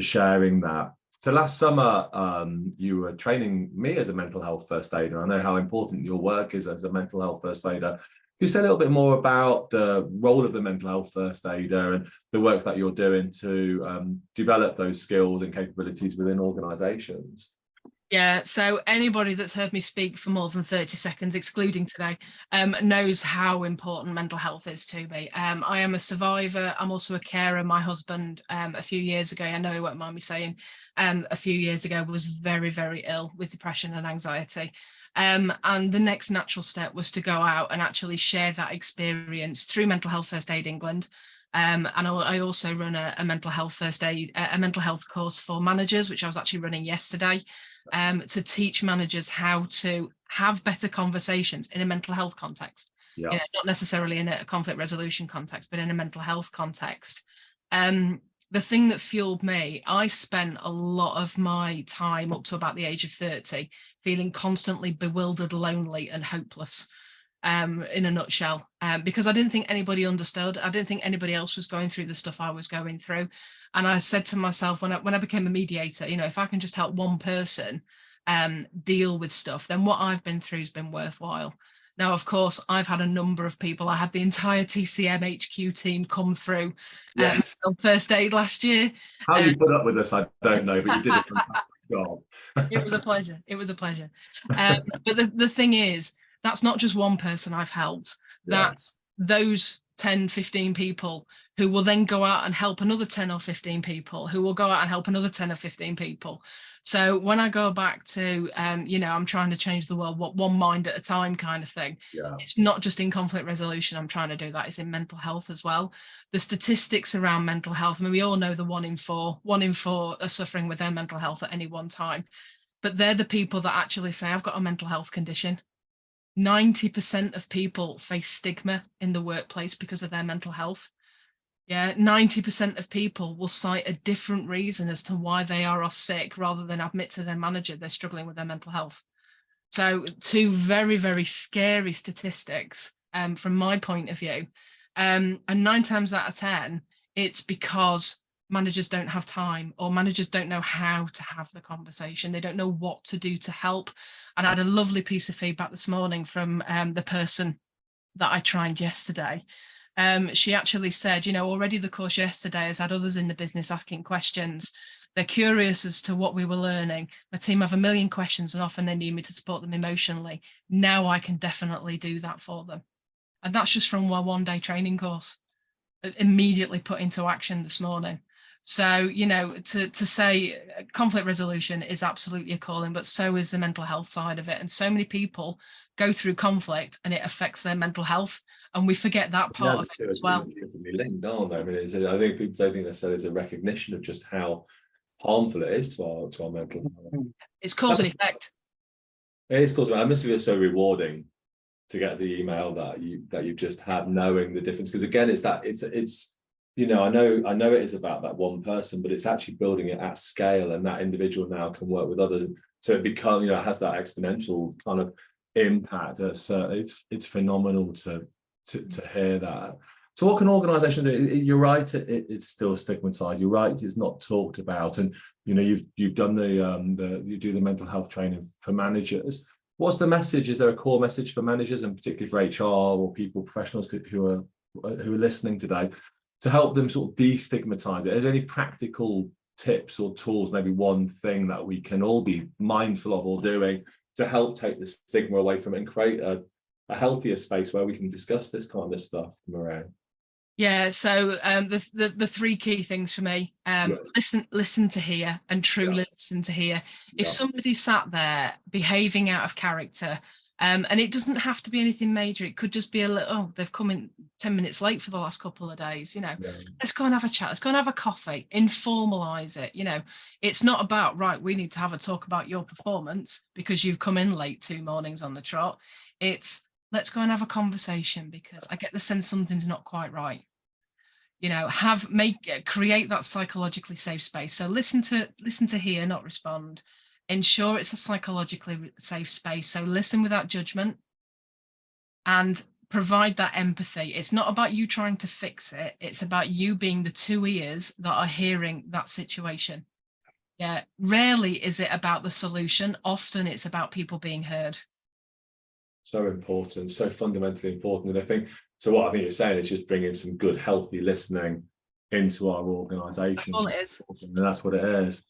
for sharing that. So last summer, you were training me as a mental health first aider. I know how important your work is as a mental health first aider. Can you say a little bit more about the role of the mental health first aider and the work that you're doing to develop those skills and capabilities within organisations? Yeah, so anybody that's heard me speak for more than 30 seconds, excluding today, knows how important mental health is to me. I am a survivor. I'm also a carer. My husband, a few years ago, I know he won't mind me saying, a few years ago was very, very ill with depression and anxiety. And the next natural step was to go out and actually share that experience through Mental Health First Aid England. And I also run a mental health first aid, a mental health course for managers, which I was actually running yesterday, to teach managers how to have better conversations in a mental health context. Yeah. You know, not necessarily in a conflict resolution context, but in a mental health context. The thing that fueled me, I spent a lot of my time up to about the age of 30 feeling constantly bewildered, lonely and hopeless. In a nutshell, because I didn't think anybody understood. I didn't think anybody else was going through the stuff I was going through. And I said to myself, when I became a mediator, you know, if I can just help one person deal with stuff, then what I've been through has been worthwhile. Now, of course, I've had a number of people. I had the entire TCM HQ team come through first aid last year. How you put up with us, I don't know, but you did a fantastic job. It was a pleasure. It was a pleasure. But the thing is, that's not just one person I've helped. That's those 10, 15 people who will then go out and help another 10 or 15 people who will go out and help another 10 or 15 people. So when I go back to, you know, I'm trying to change the world, one mind at a time kind of thing. Yeah. It's not just in conflict resolution I'm trying to do that, it's in mental health as well. The statistics around mental health, I mean, we all know the 1 in 4 are suffering with their mental health at any one time. But they're the people that actually say, I've got a mental health condition. 90% of people face stigma in the workplace because of their mental health. Yeah, 90% of people will cite a different reason as to why they are off sick rather than admit to their manager they're struggling with their mental health. So 2 very, very scary statistics from my point of view. And 9 times out of 10, it's because managers don't have time, or managers don't know how to have the conversation. They don't know what to do to help. And I had a lovely piece of feedback this morning from the person that I trained yesterday. She actually said, you know, already the course yesterday has had others in the business asking questions. They're curious as to what we were learning. My team have a million questions and often they need me to support them emotionally. Now I can definitely do that for them. And that's just from my 1-day training course, immediately put into action this morning. So, you know, to say conflict resolution is absolutely a calling, but so is the mental health side of it. And so many people go through conflict and it affects their mental health. And we forget that part of it as well. Linked, aren't they? I mean, I think people don't think necessarily it's a recognition of just how harmful it is to our mental health. It's cause and effect. It is cause and effect. It must feel so rewarding to get the email that you just had, knowing the difference. Because again, it's you know, I know it is about that one person, but it's actually building it at scale, and that individual now can work with others. So it becomes, you know, it has that exponential kind of impact. It's phenomenal to hear that. So what can organisations do? You're right, it's still stigmatized. You're right, it's not talked about. And you know, you've done you do the mental health training for managers. What's the message? Is there a core message for managers, and particularly for HR or people, professionals who are listening today, to help them sort of destigmatize it? Is there any practical tips or tools, maybe one thing that we can all be mindful of or doing to help take the stigma away from it and create a healthier space where we can discuss this kind of stuff, Marie? Yeah, so the 3 key things for me, listen to hear, and truly listen to hear. If somebody sat there behaving out of character, and it doesn't have to be anything major, it could just be a little, oh, they've come in 10 minutes late for the last couple of days, you know, let's go and have a chat, let's go and have a coffee, informalize it. You know, it's not about, right, we need to have a talk about your performance because you've come in late 2 mornings on the trot. It's, let's go and have a conversation because I get the sense something's not quite right. You know, create that psychologically safe space. So listen to hear, not respond. Ensure it's a psychologically safe space. So listen without judgment and provide that empathy. It's not about you trying to fix it. It's about you being the 2 ears that are hearing that situation. Yeah, rarely is it about the solution. Often it's about people being heard. So important, so fundamentally important. And I think, so what I think you're saying is just bringing some good, healthy listening into our That's organisation. all it is. And that's what it is.